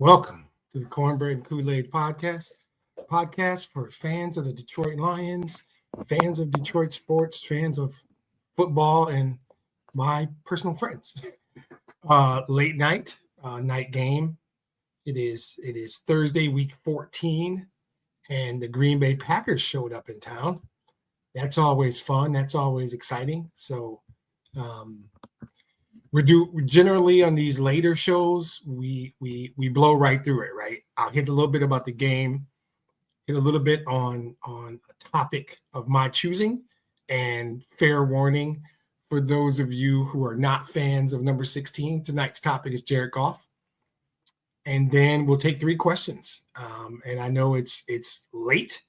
Welcome to the Cornbread and Kool-Aid podcast for fans of the Detroit Lions, fans of Detroit sports, fans of football, and my personal friends. Late night game. It is Thursday, week 14, and the Green Bay Packers showed up in town. That's always fun. That's always exciting. So we're generally on these later shows, we blow right through it, right? I'll hit a little bit about the game, hit a little bit on a topic of my choosing, and fair warning for those of you who are not fans of number 16, tonight's topic is Jared Goff. And then we'll take 3 questions. And I know it's late,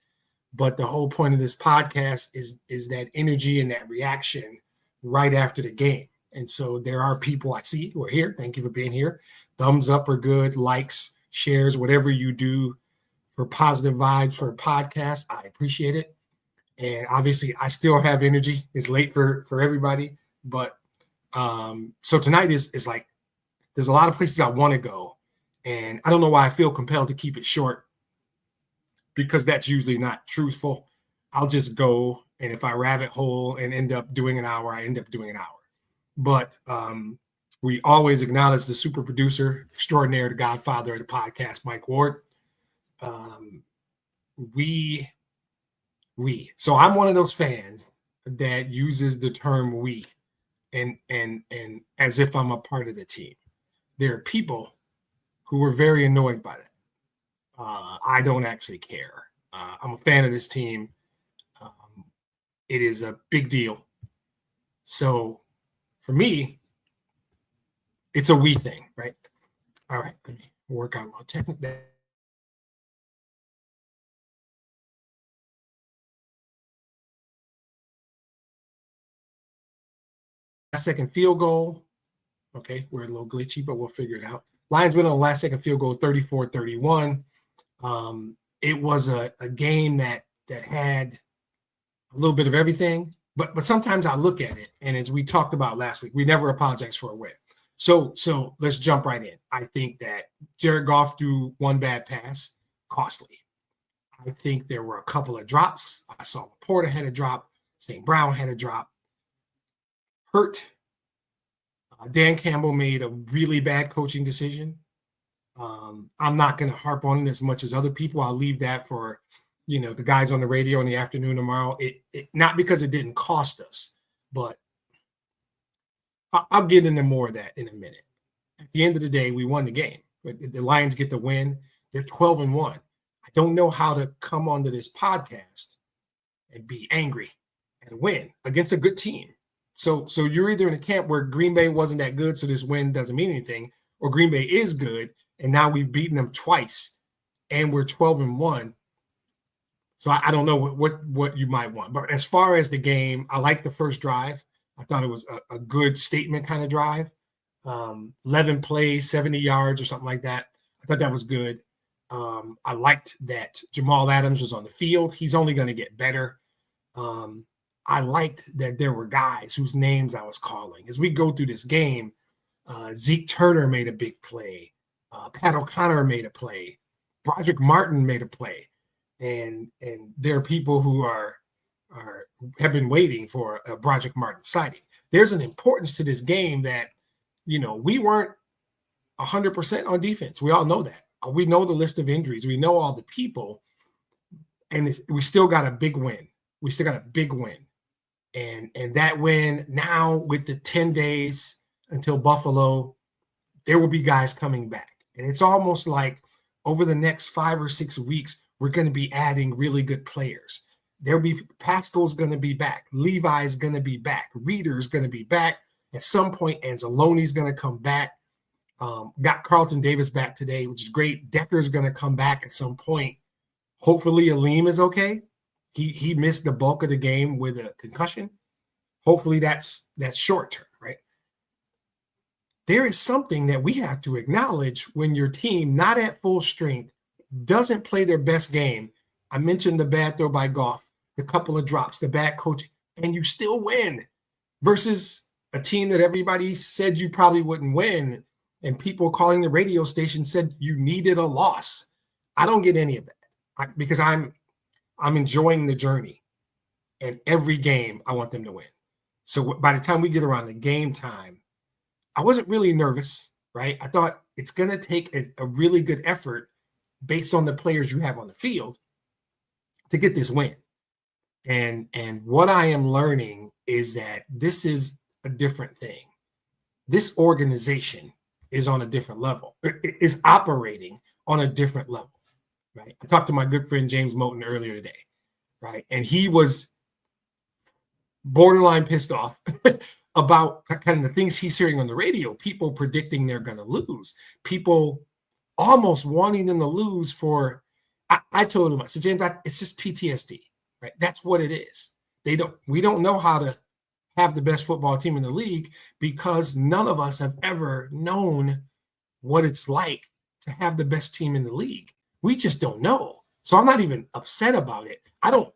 but the whole point of this podcast is that energy and that reaction right after the game. And so there are people I see who are here. Thank you for being here. Thumbs up are good, likes, shares, whatever you do for positive vibes for a podcast. I appreciate it. And obviously I still have energy. It's late for everybody. But so tonight is like, there's a lot of places I want to go. And I don't know why I feel compelled to keep it short, because that's usually not truthful. I'll just go. And if I rabbit hole and end up doing an hour, I end up doing an hour. But we always acknowledge the super producer extraordinaire, the godfather of the podcast, Mike Ward. So I'm one of those fans that uses the term we and as if I'm a part of the team. There are people who are very annoyed by that. I don't actually care. I'm a fan of this team. It is a big deal. So for me, it's a we thing, right? All right, let me work out a little technical. Last second field goal. Okay, we're a little glitchy, but we'll figure it out. Lions went on a last second field goal, 34-31. It was a game that had a little bit of everything. But sometimes I look at it, and as we talked about last week, we never apologize for a win. So let's jump right in. I think that Jared Goff threw one bad pass, costly. I think there were a couple of drops. I saw Laporta had a drop. St. Brown had a drop. Hurt. Dan Campbell made a really bad coaching decision. I'm not going to harp on it as much as other people. I'll leave that for the guys on the radio in the afternoon tomorrow. It not because it didn't cost us, but I'll get into more of that in a minute. At the end of the day, we won the game. The Lions get the win. They're 12-1. I don't know how to come onto this podcast and be angry and win against a good team. So you're either in a camp where Green Bay wasn't that good, so this win doesn't mean anything, or Green Bay is good, and now we've beaten them twice, and we're 12-1. So I don't know what you might want. But as far as the game, I like the first drive. I thought it was a good statement kind of drive. 11 plays, 70 yards or something like that. I thought that was good. I liked that Jamal Adams was on the field. He's only going to get better. I liked that there were guys whose names I was calling. As we go through this game, Zeke Turner made a big play. Pat O'Connor made a play. Broderick Martin made a play. And there are people who have been waiting for a Broderick Martin sighting. There's an importance to this game that, we weren't 100% on defense. We all know that. We know the list of injuries. We know all the people. And we still got a big win. And that win now with the 10 days until Buffalo, there will be guys coming back. And it's almost like over the next 5 or 6 weeks, we're going to be adding really good players. There'll be Pascal's going to be back. Levi's going to be back. Reader's going to be back. At some point, Anzalone's going to come back. Got Carlton Davis back today, which is great. Decker's going to come back at some point. Hopefully, Aleem is okay. He missed the bulk of the game with a concussion. Hopefully, that's short term, right? There is something that we have to acknowledge when your team, not at full strength, doesn't play their best game. I mentioned the bad throw by Goff, the couple of drops, the bad coaching, and you still win versus a team that everybody said you probably wouldn't win and people calling the radio station said you needed a loss. I don't get any of that because I'm enjoying the journey, and every game I want them to win. So by the time we get around the game time, I wasn't really nervous, right? I thought it's going to take a really good effort based on the players you have on the field to get this win. And what I am learning is that this is a different thing. This organization is on a different level. It is operating on a different level, right? I talked to my good friend James Moten earlier today, right? And he was borderline pissed off about kind of the things he's hearing on the radio, people predicting they're going to lose, people almost wanting them to lose for, I told him, I said, James, it's just PTSD, right? That's what it is. We don't know how to have the best football team in the league because none of us have ever known what it's like to have the best team in the league. We just don't know. So I'm not even upset about it. I don't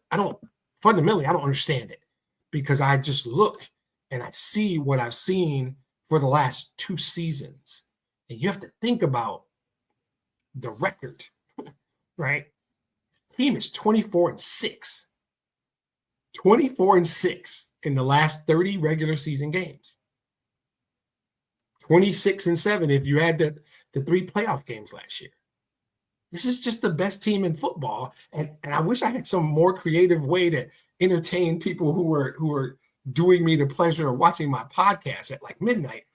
fundamentally, I don't understand it because I just look and I see what I've seen for the last 2 seasons. And you have to think about the record, right? This team is 24-6. 24-6 in the last 30 regular season games. 26-7 if you add the 3 playoff games last year. This is just the best team in football. And I wish I had some more creative way to entertain people who were doing me the pleasure of watching my podcast at like midnight.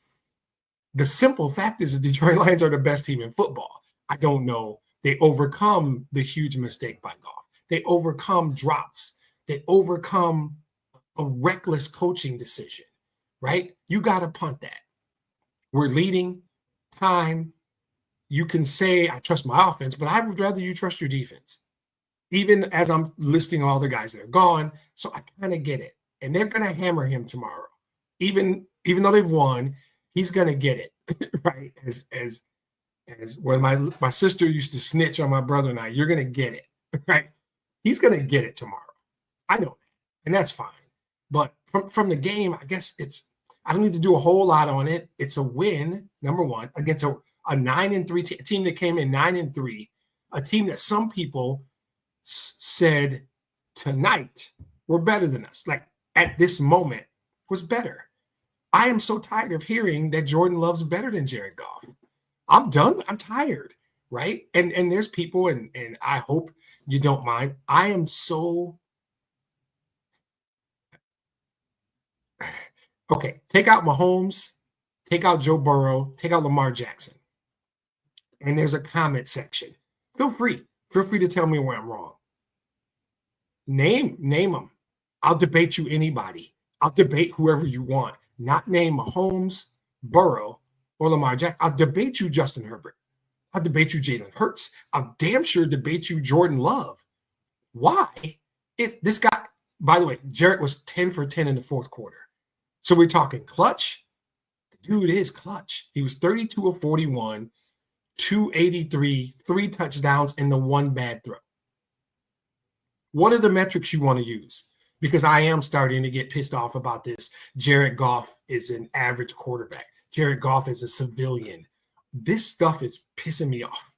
The simple fact is the Detroit Lions are the best team in football. I don't know. They overcome the huge mistake by Goff. They overcome drops. They overcome a reckless coaching decision, right? You got to punt that. We're leading time. You can say, I trust my offense, but I would rather you trust your defense, even as I'm listing all the guys that are gone. So I kind of get it. And they're going to hammer him tomorrow. Even though they've won, he's going to get it, right? As when my sister used to snitch on my brother and I, you're going to get it, right? He's going to get it tomorrow. I know that, and that's fine. But from the game, I guess I don't need to do a whole lot on it. It's a win, number one, against a 9-3 team that came in 9-3, a team that some people said tonight were better than us. Like at this moment was better. I am so tired of hearing that Jordan Love's better than Jared Goff. I'm done. I'm tired, right? And there's people, and I hope you don't mind. I am so okay. Take out Mahomes, take out Joe Burrow, take out Lamar Jackson. And there's a comment section. Feel free to tell me where I'm wrong. Name them. I'll debate you anybody. I'll debate whoever you want. Not name Mahomes, Burrow, or Lamar Jackson. I'll debate you Justin Herbert. I'll debate you Jalen Hurts. I'll damn sure debate you Jordan Love. Why? If this guy, by the way, Jarrett was 10 for 10 in the fourth quarter. So we're talking clutch. The dude is clutch. He was 32 of 41, 283, 3 touchdowns, and the 1 bad throw. What are the metrics you want to use? Because I am starting to get pissed off about this. Jared Goff is an average quarterback. Jared Goff is a civilian. This stuff is pissing me off.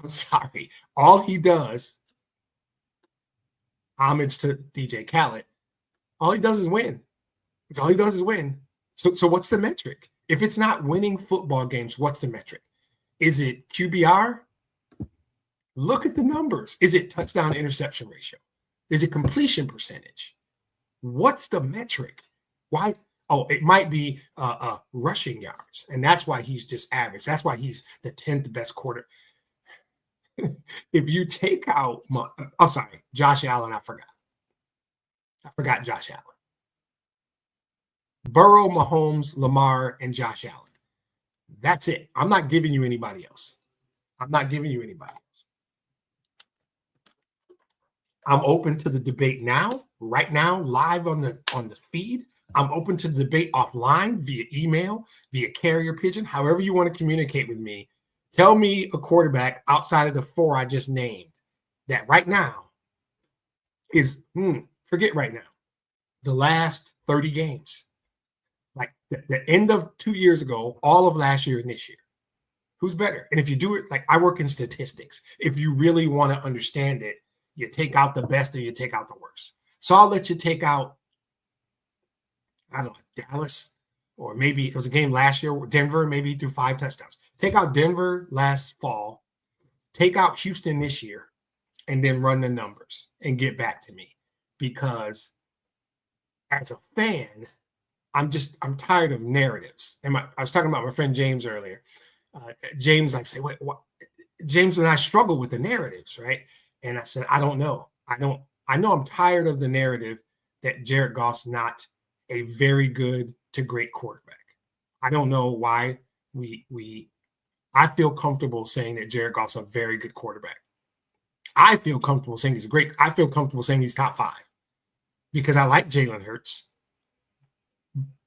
I'm sorry. All he does, homage to DJ Khaled, all he does is win. It's all he does is win. So what's the metric? If it's not winning football games, what's the metric? Is it QBR? Look at the numbers. Is it touchdown interception ratio? Is it completion percentage? What's the metric? Why? Oh, it might be rushing yards, and that's why he's just average. That's why he's the 10th best quarter. If you take out, I'm sorry, Josh Allen, I forgot Josh Allen. Burrow, Mahomes, Lamar, and Josh Allen. That's it. I'm not giving you anybody else. I'm open to the debate now, right now, live on the feed. I'm open to the debate offline via email, via carrier pigeon, however you want to communicate with me. Tell me a quarterback outside of the 4 I just named that right now is, forget right now, the last 30 games. Like the end of 2 years ago, all of last year and this year. Who's better? And if you do it, like I work in statistics, if you really want to understand it, you take out the best or you take out the worst. So I'll let you take out, I don't know, Dallas, or maybe it was a game last year, Denver, maybe he threw 5 touchdowns. Take out Denver last fall, take out Houston this year, and then run the numbers and get back to me. Because as a fan, I'm tired of narratives. And I was talking about my friend James earlier. James say, what? James and I struggle with the narratives, right? And I said, I don't know. I know I'm tired of the narrative that Jared Goff's not a very good to great quarterback. I don't know why I feel comfortable saying that Jared Goff's a very good quarterback. I feel comfortable saying he's great. I feel comfortable saying he's top 5 because I like Jalen Hurts.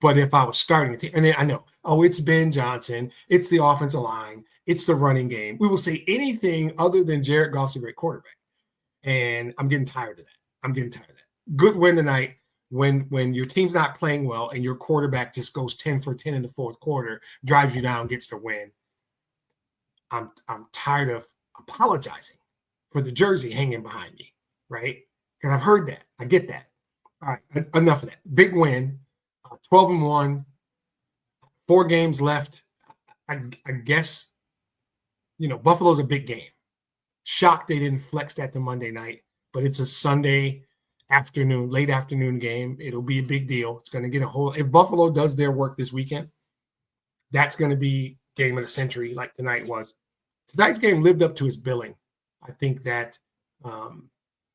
But if I was starting a team, and I know, it's Ben Johnson, it's the offensive line, it's the running game. We will say anything other than Jared Goff's a great quarterback. And I'm getting tired of that. Good win tonight when your team's not playing well and your quarterback just goes 10 for 10 in the fourth quarter, drives you down, gets the win. I'm tired of apologizing for the jersey hanging behind me, right? Because I've heard that. I get that. All right, enough of that. Big win, 12-1, 4 games left. I guess, Buffalo's a big game. Shocked they didn't flex that to Monday night, but it's a Sunday afternoon, late afternoon game. It'll be a big deal. It's going to get if Buffalo does their work this weekend, that's going to be game of the century like tonight was. Tonight's game lived up to its billing. I think that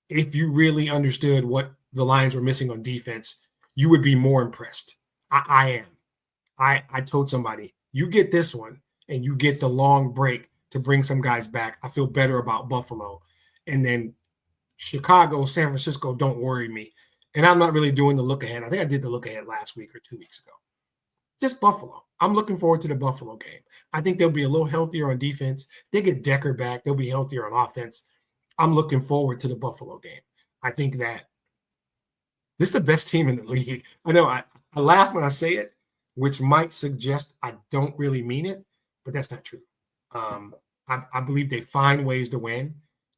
if you really understood what the Lions were missing on defense, you would be more impressed. I am. I told somebody, you get this one and you get the long break to bring some guys back. I feel better about Buffalo. And then Chicago, San Francisco, don't worry me. And I'm not really doing the look ahead. I think I did the look ahead last week or 2 weeks ago. Just Buffalo. I'm looking forward to the Buffalo game. I think they'll be a little healthier on defense. They get Decker back. They'll be healthier on offense. I'm looking forward to the Buffalo game. I think that this is the best team in the league. I know I laugh when I say it, which might suggest I don't really mean it, but that's not true. I believe they find ways to win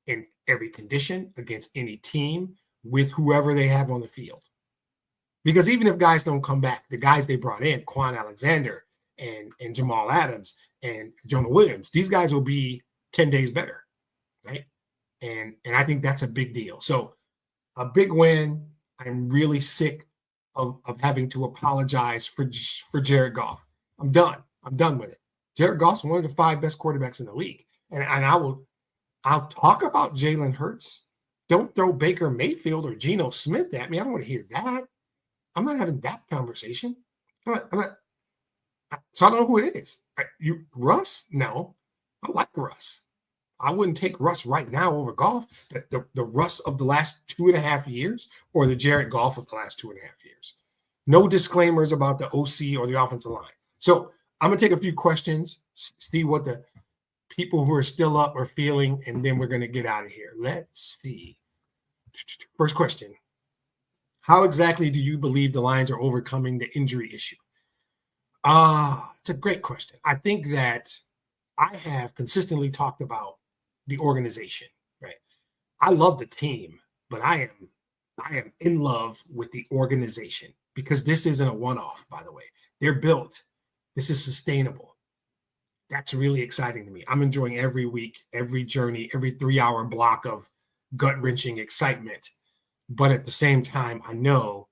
in every condition against any team with whoever they have on the field. Because even if guys don't come back, the guys they brought in, Quan Alexander and Jamal Adams and Jonah Williams, these guys will be 10 days better, right? And I think that's a big deal. So a big win. I'm really sick of having to apologize for Jared Goff. I'm done. I'm done with it. Jared Goff's one of the 5 best quarterbacks in the league. And I'll talk about Jalen Hurts. Don't throw Baker Mayfield or Geno Smith at me. I don't want to hear that. I'm not having that conversation. I'm not, so I don't know who it is. Russ? No. I like Russ. I wouldn't take Russ right now over Goff. The Russ of the last 2.5 years or the Jared Goff of the last 2.5 years. No disclaimers about the OC or the offensive line. So I'm going to take a few questions, see what the people who are still up are feeling, and then we're going to get out of here. Let's see. First question. How exactly do you believe the Lions are overcoming the injury issue? It's a great question. I think that I have consistently talked about the organization, right? I love the team, but I am in love with the organization because this isn't a one-off, by the way. They're built. This is sustainable. That's really exciting to me. I'm enjoying every week, every journey, every 3-hour block of gut-wrenching excitement. But at the same time, I know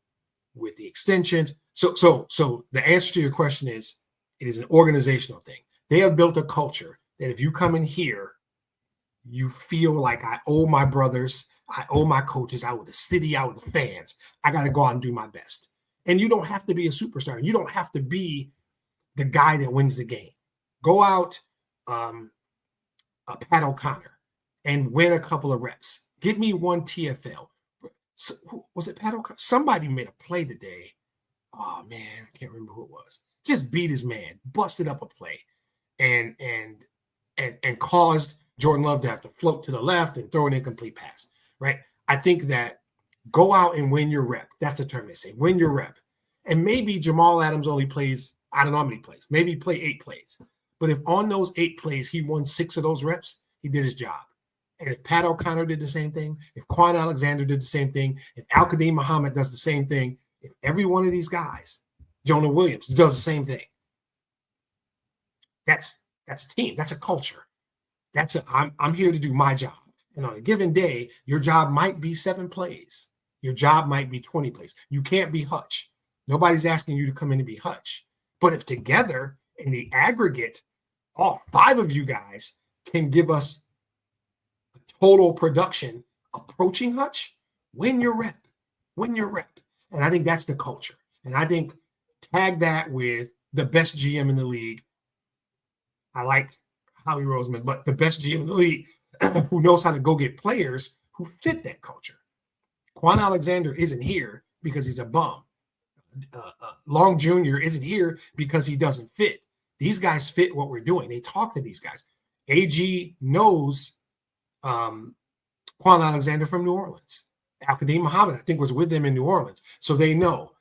with the extensions. So the answer to your question is it is an organizational thing. They have built a culture that if you come in here, you feel like I owe my brothers, I owe my coaches, I owe the city, I owe the fans. I got to go out and do my best. And you don't have to be a superstar. You don't have to be the guy that wins the game. Go out, Pat O'Connor, and win a couple of reps. Give me one TFL. Was it Pat O'Connor? Somebody made a play today. Oh, man, I can't remember who it was. Just beat his man, busted up a play, and caused Jordan Love to have to float to the left and throw an incomplete pass, right? I think that go out and win your rep. That's the term they say, win your rep. And maybe Jamal Adams only plays, I don't know how many plays. Maybe play 8 plays. But if on those 8 plays, he won 6 of those reps, he did his job. And if Pat O'Connor did the same thing, if Quan Alexander did the same thing, if Al-Qadim Muhammad does the same thing, if every one of these guys, Jonah Williams, does the same thing, that's a team. That's a culture. I'm here to do my job. And on a given day, your job might be 7 plays. Your job might be 20 plays. You can't be Hutch. Nobody's asking you to come in and be Hutch. But if together in the aggregate, all 5 of you guys can give us a total production approaching Hutch, win your rep. And I think that's the culture. And I think tag that with the best GM in the league. I like Howie Roseman, but the best GM in the league who knows how to go get players who fit that culture. Quan Alexander isn't here because he's a bum. Long Jr. isn't here because he doesn't fit. These guys fit what we're doing. They talk to these guys. AG knows Quan Alexander from New Orleans. Al-Qadim Muhammad, I think, was with them in New Orleans. So they know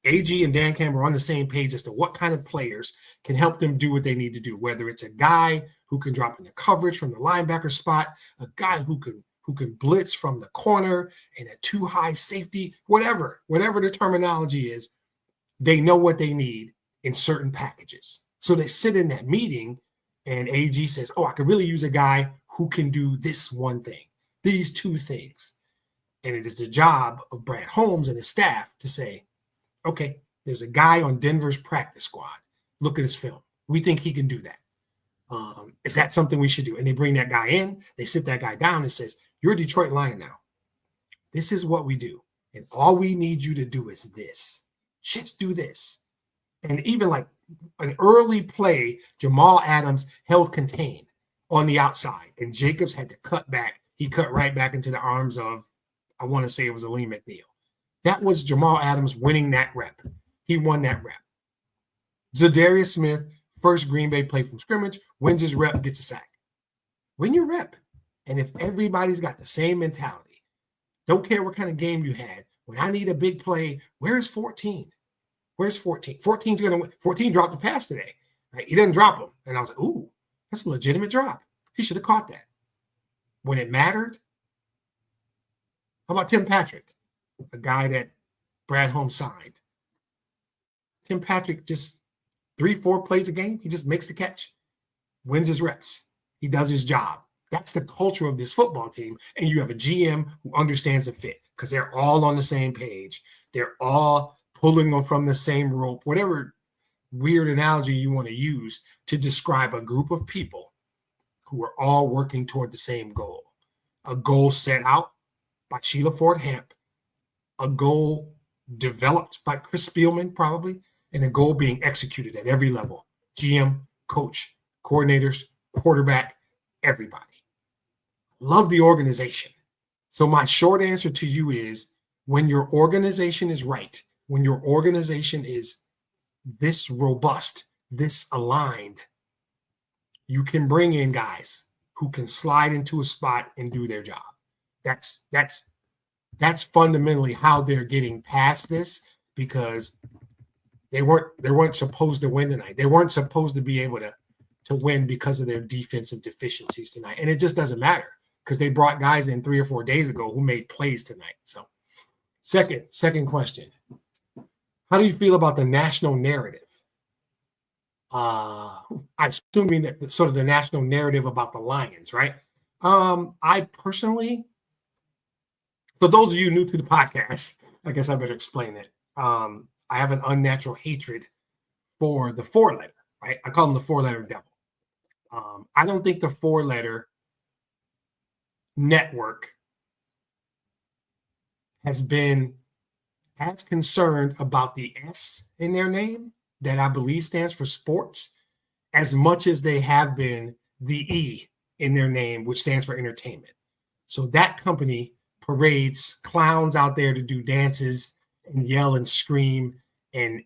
AG and Dan Campbell are on the same page as to what kind of players can help them do what they need to do, whether it's a guy who can drop into coverage from the linebacker spot, a guy who can blitz from the corner and a too high safety, whatever the terminology is, they know what they need in certain packages. So they sit in that meeting and AG says, oh, I could really use a guy who can do this one thing, these 2 things. And it is the job of Brad Holmes and his staff to say, okay, there's a guy on Denver's practice squad. Look at his film. We think he can do that. Is that something we should do? And they bring that guy in. They sit that guy down and says, you're a Detroit Lion now. This is what we do. And all we need you to do is this. Just do this. And even like an early play, Jamal Adams held contained on the outside. And Jacobs had to cut back. He cut right back into the arms of, I want to say it was Aleem McNeil. That was Jamal Adams winning that rep. He won that rep. Zadarius Smith, first Green Bay play from scrimmage, wins his rep, gets a sack. Win your rep. And if everybody's got the same mentality, don't care what kind of game you had, when I need a big play, where's 14? Where's 14? 14's going to win. 14 dropped the pass today. Right? He didn't drop him. And I was like, ooh, that's a legitimate drop. He should have caught that. When it mattered, how about Tim Patrick, a guy that Brad Holmes signed? Tim Patrick just 3-4 plays a game. He just makes the catch, wins his reps. He does his job. That's the culture of this football team. And you have a GM who understands the fit because they're all on the same page. They're all pulling them from the same rope, whatever weird analogy you want to use to describe a group of people who are all working toward the same goal. A goal set out by Sheila Ford Hamp, a goal developed by Chris Spielman probably, and a goal being executed at every level. GM, coach, coordinators, quarterback, everybody. Love the organization. So my short answer to you is when your organization is right, when your organization is this robust, this aligned, you can bring in guys who can slide into a spot and do their job. That's fundamentally how they're getting past this, because they weren't supposed to win tonight. They weren't supposed to be able to win because of their defensive deficiencies tonight. And it just doesn't matter because they brought guys in 3 or 4 days ago who made plays tonight. So second question. How do you feel about the national narrative? Assuming that sort of the national narrative about the Lions, right? I personally, for those of you new to the podcast, I guess I better explain it. I have an unnatural hatred for the 4-letter, right? I call them the 4-letter devil. I don't think the 4-letter network has been as concerned about the S in their name, that I believe stands for sports, as much as they have been the E in their name, which stands for entertainment. So that company parades clowns out there to do dances and yell and scream and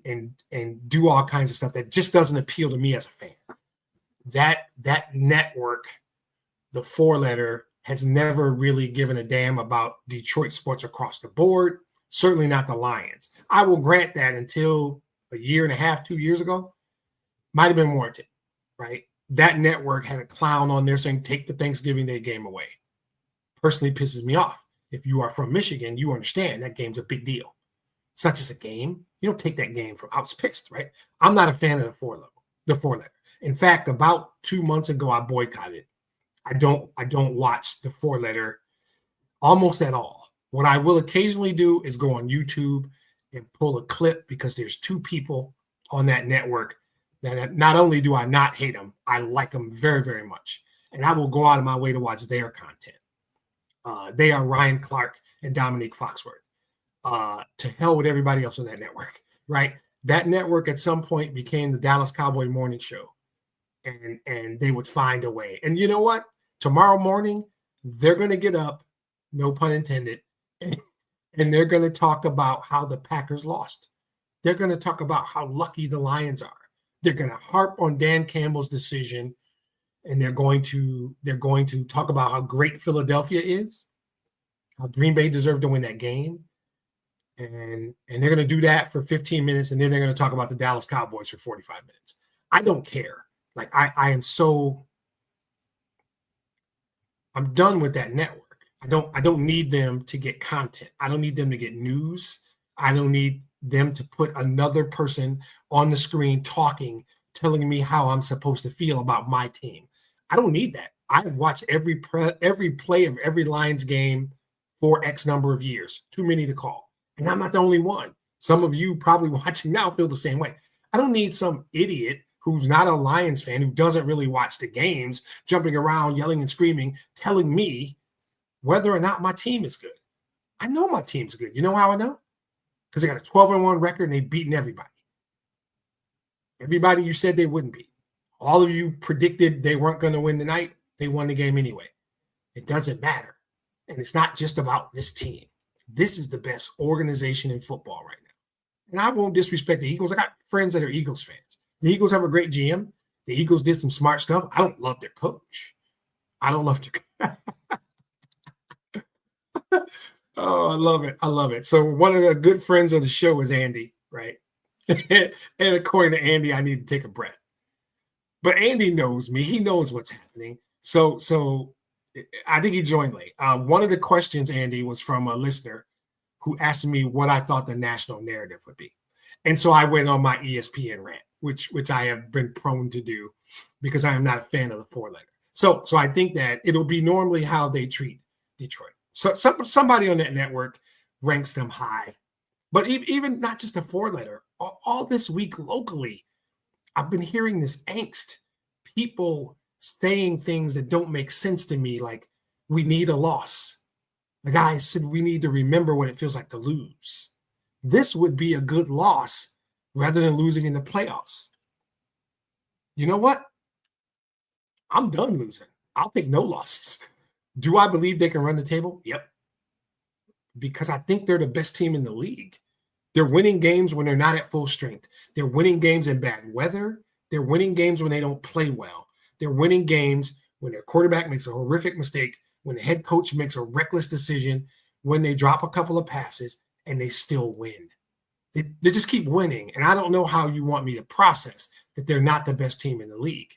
do all kinds of stuff that just doesn't appeal to me as a fan. That network, the 4-letter, has never really given a damn about Detroit sports across the board, certainly not the Lions. I will grant that until a year and a half, 2 years ago, might have been warranted, right? That network had a clown on there saying, take the Thanksgiving Day game away. Personally pisses me off. If you are from Michigan, you understand that game's a big deal. It's not just a game. You don't take that game from, I was pissed, right? I'm not a fan of the four letter. In fact, about 2 months ago, I boycotted. I don't watch the four letter almost at all. What I will occasionally do is go on YouTube and pull a clip because there's two people on that network that not only do I not hate them, I like them very, very much. And I will go out of my way to watch their content. They are Ryan Clark and Dominique Foxworth. To hell with everybody else on that network, right? That network at some point became the Dallas Cowboy Morning Show. And they would find a way. And you know what? Tomorrow morning, they're going to get up, no pun intended, and they're going to talk about how the Packers lost. They're going to talk about how lucky the Lions are. They're going to harp on Dan Campbell's decision, and they're going to talk about how great Philadelphia is, how Green Bay deserved to win that game. And they're going to do that for 15 minutes, and then they're going to talk about the Dallas Cowboys for 45 minutes. I don't care. Like, I'm done with that network. I don't need them to get content. I don't need them to get news. I don't need them to put another person on the screen talking, telling me how I'm supposed to feel about my team. I don't need that. I've watched every play of every Lions game for X number of years. Too many to call. And I'm not the only one. Some of you probably watching now feel the same way. I don't need some idiot who's not a Lions fan, who doesn't really watch the games, jumping around, yelling and screaming, telling me whether or not my team is good. I know my team's good. You know how I know? Because they got a 12-1 record and they've beaten everybody. Everybody you said they wouldn't be. All of you predicted they weren't going to win tonight. They won the game anyway. It doesn't matter. And it's not just about this team. This is the best organization in football right now. And I won't disrespect the Eagles. I got friends that are Eagles fans. The Eagles have a great GM. The Eagles did some smart stuff. I don't love their coach. I don't love their Oh, I love it. I love it. So one of the good friends of the show is Andy, right? And according to Andy, I need to take a breath. But Andy knows me. He knows what's happening. So I think he joined late. One of the questions, Andy, was from a listener who asked me what I thought the national narrative would be. And so I went on my ESPN rant, which I have been prone to do because I am not a fan of the four letter. So I think that it'll be normally how they treat Detroit. So somebody on that network ranks them high. But even not just a four letter, all this week locally, I've been hearing this angst. People saying things that don't make sense to me, like we need a loss. The guy said we need to remember what it feels like to lose. This would be a good loss rather than losing in the playoffs. You know what? I'm done losing. I'll take no losses. Do I believe they can run the table? Yep. Because I think they're the best team in the league. They're winning games when they're not at full strength. They're winning games in bad weather. They're winning games when they don't play well. They're winning games when their quarterback makes a horrific mistake, when the head coach makes a reckless decision, when they drop a couple of passes, and they still win. They just keep winning. And I don't know how you want me to process that they're not the best team in the league.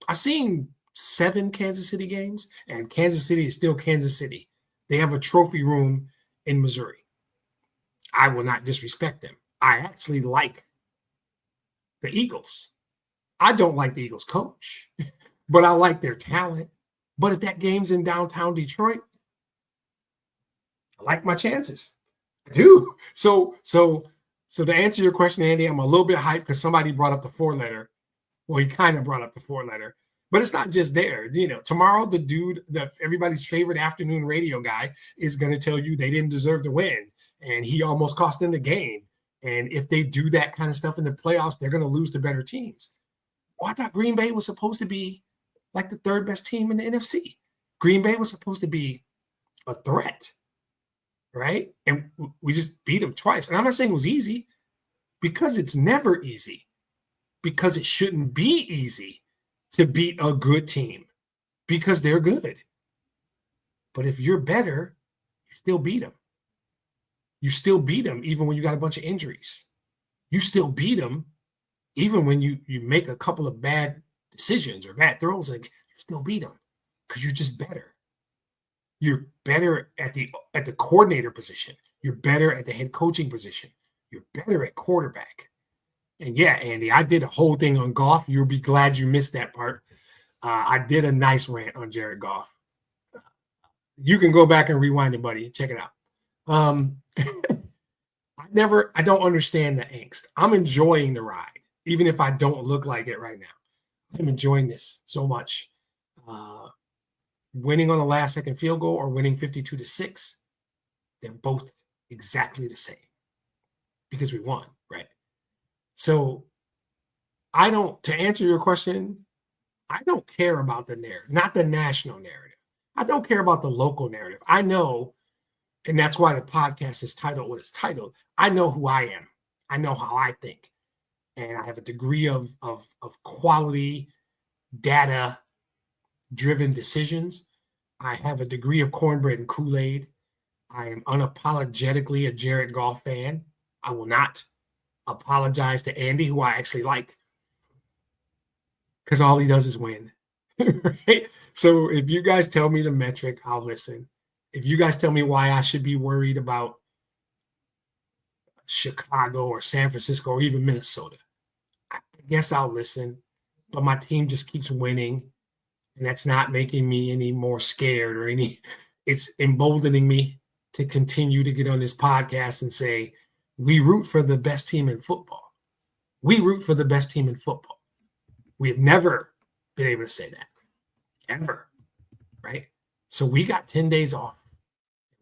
I've seen 7 Kansas City games, and Kansas City is still Kansas City. They have a trophy room in Missouri. I will not disrespect them. I actually like the Eagles. I don't like the Eagles coach, but I like their talent. But if that game's in downtown Detroit, I like my chances. I do. So to answer your question, Andy, I'm a little bit hyped because somebody brought up the four letter. Well, he kind of brought up the four letter, but it's not just there. You know, tomorrow the dude, everybody's favorite afternoon radio guy, is going to tell you they didn't deserve to win, and he almost cost them the game. And if they do that kind of stuff in the playoffs, they're going to lose to better teams. Well, I thought Green Bay was supposed to be like the third best team in the NFC. Green Bay was supposed to be a threat, right? And we just beat them twice. And I'm not saying it was easy, because it's never easy, because it shouldn't be easy to beat a good team because they're good. But if you're better, you still beat them. You still beat them even when you got a bunch of injuries. You still beat them even when you make a couple of bad decisions or bad throws, like, you still beat them because you're just better. You're better at the coordinator position. You're better at the head coaching position. You're better at quarterback. And yeah, Andy, I did a whole thing on Goff. You'll be glad you missed that part. I did a nice rant on Jared Goff. You can go back and rewind it, buddy. Check it out. I don't understand the angst. I'm enjoying the ride, even if I don't look like it right now. I'm enjoying this so much. Winning on the last second field goal or winning 52-6, they're both exactly the same because we won, right? So to answer your question, I don't care about the narrative, not the national narrative. I don't care about the local narrative. I know, and that's why the podcast is titled what it's titled. I know who I am. I know how I think. And I have a degree of quality, data-driven decisions. I have a degree of cornbread and Kool-Aid. I am unapologetically a Jared Goff fan. I will not apologize to Andy, who I actually like, because all he does is win. Right? So if you guys tell me the metric, I'll listen. If you guys tell me why I should be worried about Chicago or San Francisco or even Minnesota, I guess I'll listen. But my team just keeps winning, and that's not making me any more scared or it's emboldening me to continue to get on this podcast and say, we root for the best team in football. We root for the best team in football. We have never been able to say that, ever, right? So we got 10 days off.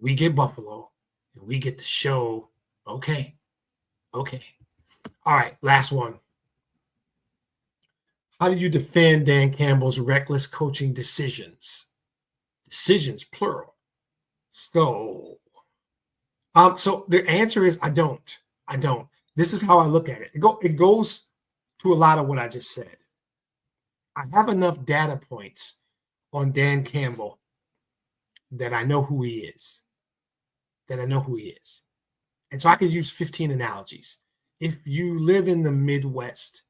We get Buffalo, and we get to show, okay. All right, last one. How do you defend Dan Campbell's reckless coaching decisions? Decisions, plural. So the answer is I don't. This is how I look at it. It goes to a lot of what I just said. I have enough data points on Dan Campbell that I know who he is. And so I could use 15 analogies. If you live in the Midwest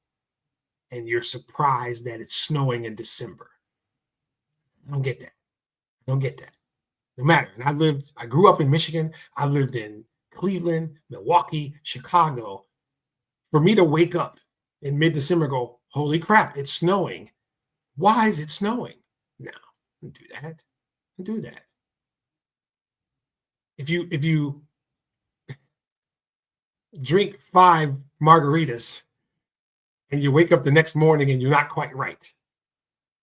and you're surprised that it's snowing in December, I don't get that. No matter. And I grew up in Michigan. I lived in Cleveland, Milwaukee, Chicago. For me to wake up in mid-December, go, holy crap, it's snowing. Why is it snowing? No, don't do that. If you drink 5 margaritas and you wake up the next morning and you're not quite right,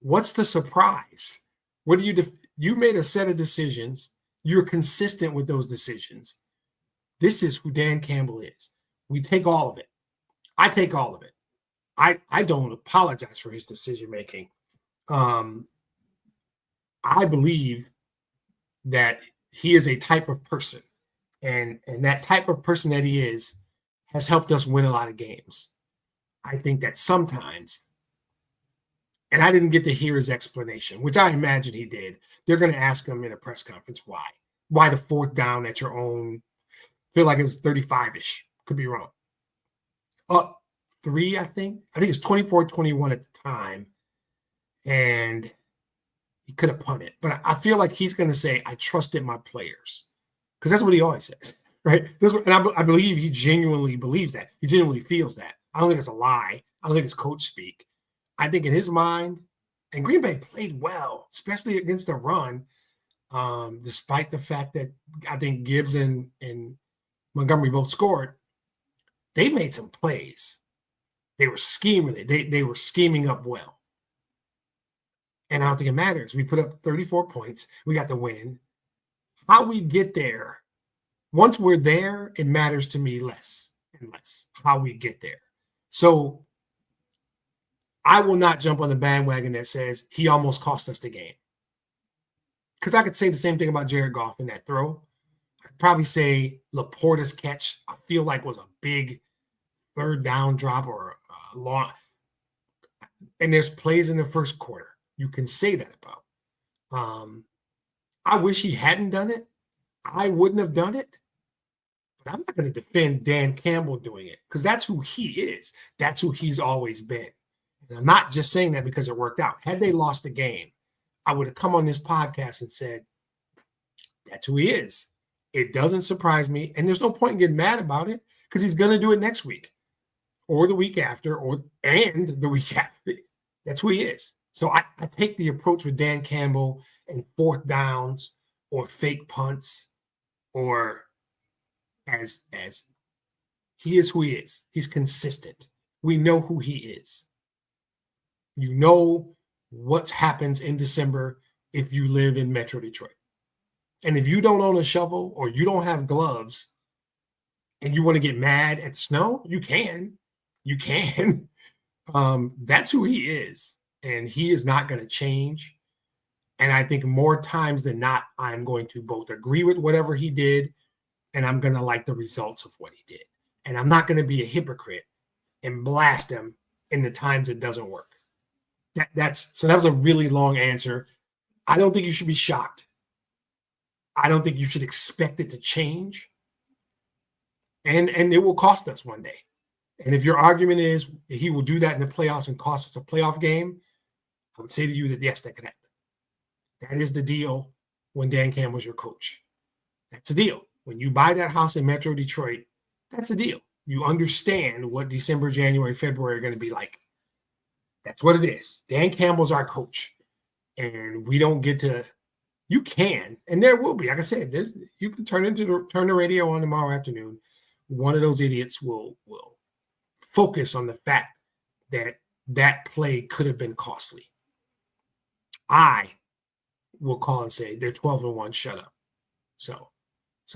what's the surprise? What do you made a set of decisions. You're consistent with those decisions. This is who Dan Campbell is. We take all of it. I take all of it. I don't apologize for his decision making. I believe that he is a type of person, and that type of person that he is has helped us win a lot of games. I think that sometimes, and I didn't get to hear his explanation, which I imagine he did. They're going to ask him in a press conference why the 4th down at your own, feel like it was 35-ish, could be wrong. Up 3, I think it's 24-21 at the time, and he could have punted. But I feel like he's going to say, I trusted my players, because that's what he always says, right? And I believe he genuinely believes that. He genuinely feels that. I don't think it's a lie. I don't think it's coach speak. I think in his mind, and Green Bay played well, especially against the run, despite the fact that I think Gibbs and Montgomery both scored. They made some plays. They were scheming. They were scheming up well. And I don't think it matters. We put up 34 points. We got the win. How we get there, once we're there, it matters to me less and less how we get there. So I will not jump on the bandwagon that says he almost cost us the game. Because I could say the same thing about Jared Goff in that throw. I'd probably say Laporta's catch, I feel like, was a big 3rd down drop or a long. And there's plays in the first quarter you can say that about. I wish he hadn't done it. I wouldn't have done it. I'm not going to defend Dan Campbell doing it because that's who he is. That's who he's always been. And I'm not just saying that because it worked out. Had they lost the game, I would have come on this podcast and said, that's who he is. It doesn't surprise me. And there's no point in getting mad about it because he's going to do it next week or the week after and the week after. That's who he is. So I take the approach with Dan Campbell and fourth downs or fake punts or as he is who he is. He's consistent. We know who he is. You know what happens in December if you live in Metro Detroit. And if you don't own a shovel or you don't have gloves and you want to get mad at the snow, you can. You can. That's who he is. And he is not going to change. And I think more times than not, I'm going to both agree with whatever he did and I'm going to like the results of what he did. And I'm not going to be a hypocrite and blast him in the times it doesn't work. So that was a really long answer. I don't think you should be shocked. I don't think you should expect it to change. And it will cost us one day. And if your argument is he will do that in the playoffs and cost us a playoff game, I would say to you that, yes, that could happen. That is the deal when Dan Campbell's your coach. That's the deal. When you buy that house in Metro Detroit, that's the deal. You understand what December, January, February are going to be like. That's what it is. Dan Campbell's our coach. And we don't get to – you can, and there will be. Like I said, you can turn the radio on tomorrow afternoon. One of those idiots will focus on the fact that play could have been costly. I will call and say they're 12-1, shut up. So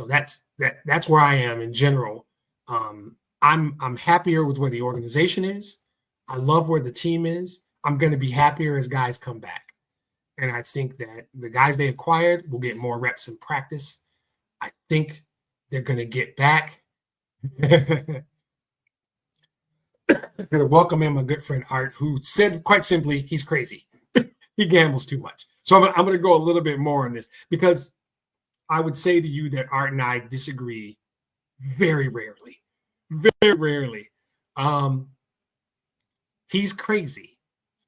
that's where I am in general. I'm happier with where the organization is. I love where the team is. I'm going to be happier as guys come back. And I think that the guys they acquired will get more reps in practice. I think they're going to get back. I'm going to welcome in my good friend Art, who said quite simply, he's crazy. He gambles too much. So I'm going to go a little bit more on this because I would say to you that Art and I disagree very rarely. Very rarely. He's crazy.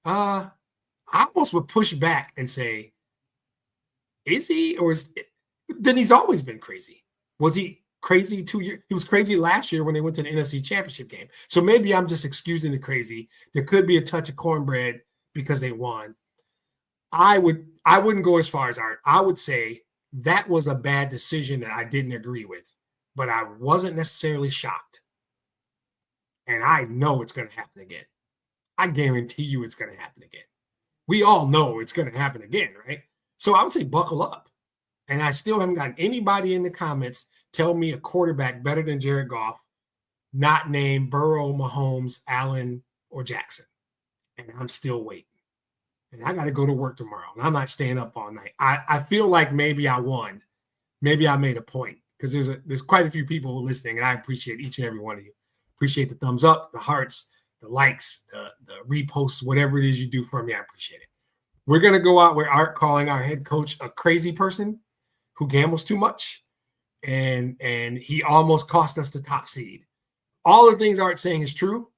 I almost would push back and say, is he? Or then he's always been crazy. Was he crazy 2 years? He was crazy last year when they went to the NFC Championship game. So maybe I'm just excusing the crazy. There could be a touch of cornbread because they won. I wouldn't go as far as Art. I would say that was a bad decision that I didn't agree with, but I wasn't necessarily shocked. And I know it's going to happen again. I guarantee you it's going to happen again. We all know it's going to happen again, right? So I would say buckle up. And I still haven't gotten anybody in the comments tell me a quarterback better than Jared Goff, not named Burrow, Mahomes, Allen, or Jackson. And I'm still waiting. And I got to go to work tomorrow. And I'm not staying up all night. I feel like maybe I won. Maybe I made a point because there's quite a few people listening, and I appreciate each and every one of you. Appreciate the thumbs up, the hearts, the likes, the reposts, whatever it is you do for me. I appreciate it. We're going to go out with Art calling our head coach a crazy person who gambles too much. And he almost cost us the top seed. All the things Art's saying is true,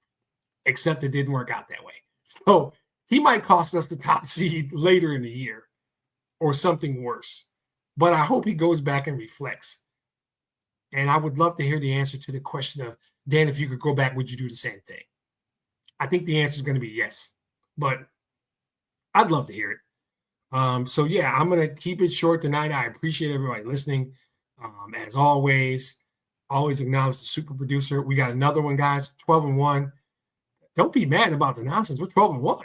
except it didn't work out that way. So he might cost us the top seed later in the year or something worse. But I hope he goes back and reflects. And I would love to hear the answer to the question of, Dan, if you could go back, would you do the same thing? I think the answer is going to be yes. But I'd love to hear it. So, yeah, I'm going to keep it short tonight. I appreciate everybody listening. As always acknowledge the super producer. We got another one, guys, 12-1. Don't be mad about the nonsense. We're 12-1.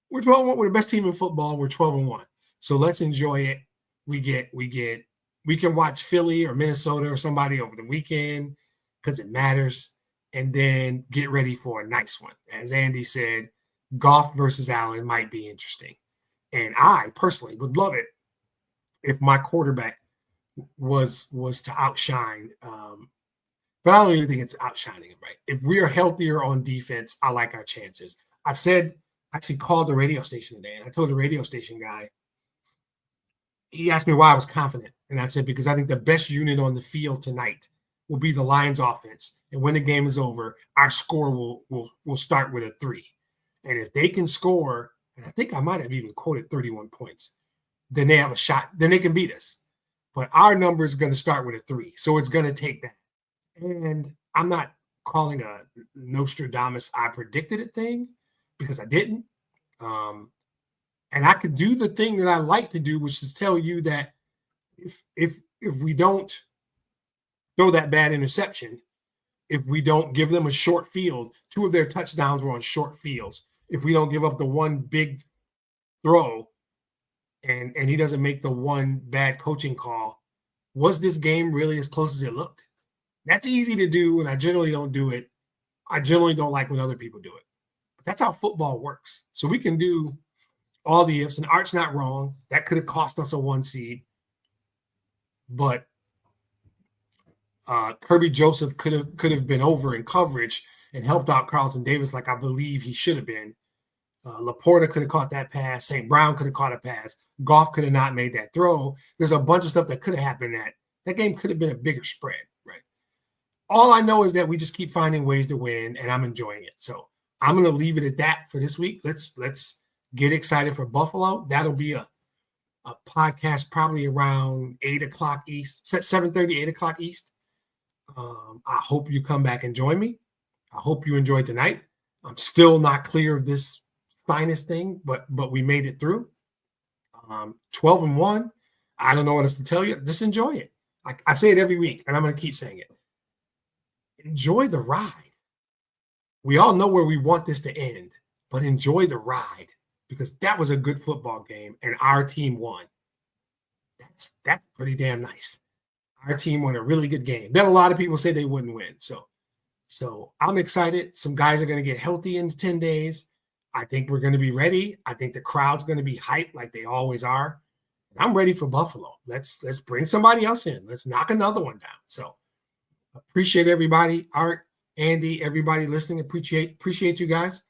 We're 12-1. We're the best team in football. We're 12-1. So let's enjoy it. We can watch Philly or Minnesota or somebody over the weekend because it matters. And then get ready for a nice one. As Andy said, Goff versus Allen might be interesting. And I personally would love it if my quarterback was to outshine. But I don't even think it's outshining him, right? If we are healthier on defense, I like our chances. I actually called the radio station today, and I told the radio station guy, he asked me why I was confident. And I said, because I think the best unit on the field tonight will be the Lions offense. And when the game is over, our score will start with a 3. And if they can score, and I think I might have even quoted 31 points, then they have a shot. Then they can beat us. But our number is going to start with a 3. So it's going to take that. And I'm not calling a Nostradamus I predicted it thing because I didn't. And I could do the thing that I like to do, which is tell you that if we don't throw that bad interception, if we don't give them a short field, 2 of their touchdowns were on short fields. If we don't give up the one big throw and he doesn't make the one bad coaching call, was this game really as close as it looked? That's easy to do, and I generally don't do it. I generally don't like when other people do it. But that's how football works. So we can do all the ifs, and Art's not wrong. That could have cost us a 1 seed. But Kirby Joseph could have been over in coverage and helped out Carlton Davis like I believe he should have been. Laporta could have caught that pass. St. Brown could have caught a pass. Goff could have not made that throw. There's a bunch of stuff that could have happened. That game could have been a bigger spread, right? All I know is that we just keep finding ways to win, and I'm enjoying it. So I'm going to leave it at that for this week. Let's get excited for Buffalo. That'll be a podcast probably around 8 o'clock East, 7:30, 8 o'clock East. I hope you come back and join me. I hope you enjoyed tonight. I'm still not clear of this sinus thing, but we made it through. 12-1. I don't know what else to tell you. Just enjoy it. I say it every week, and I'm going to keep saying it. Enjoy the ride. We all know where we want this to end, but enjoy the ride because that was a good football game, and our team won. That's pretty damn nice. Our team won a really good game. Then a lot of people say they wouldn't win. So I'm excited. Some guys are going to get healthy in 10 days. I think we're going to be ready. I think the crowd's going to be hyped like they always are. And I'm ready for Buffalo. Let's bring somebody else in. Let's knock another one down. So appreciate everybody. Art, Andy, everybody listening. Appreciate you guys.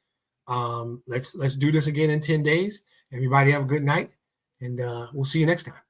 Let's do this again in 10 days. Everybody have a good night, and we'll see you next time.